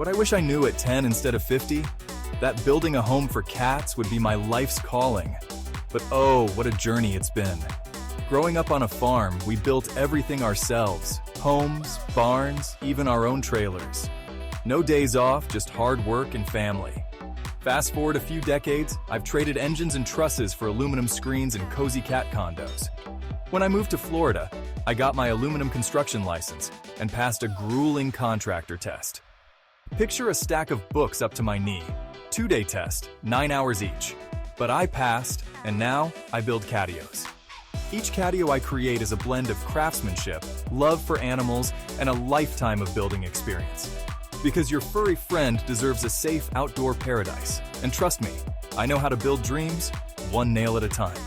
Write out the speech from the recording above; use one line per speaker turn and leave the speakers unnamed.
What I wish I knew at 10 instead of 50? That building a home for cats would be my life's calling. But oh, what a journey it's been. Growing up on a farm, we built everything ourselves. Homes, barns, even our own trailers. No days off, just hard work and family. Fast forward a few decades, I've traded engines and trusses for aluminum screens and cozy cat condos. When I moved to Florida, I got my aluminum construction license and passed a grueling contractor test. Picture a stack of books up to my knee. 2-day test, 9 hours each. But I passed, and now I build Catios. Each Catio I create is a blend of craftsmanship, love for animals, and a lifetime of building experience. Because your furry friend deserves a safe outdoor paradise. And trust me, I know how to build dreams, one nail at a time.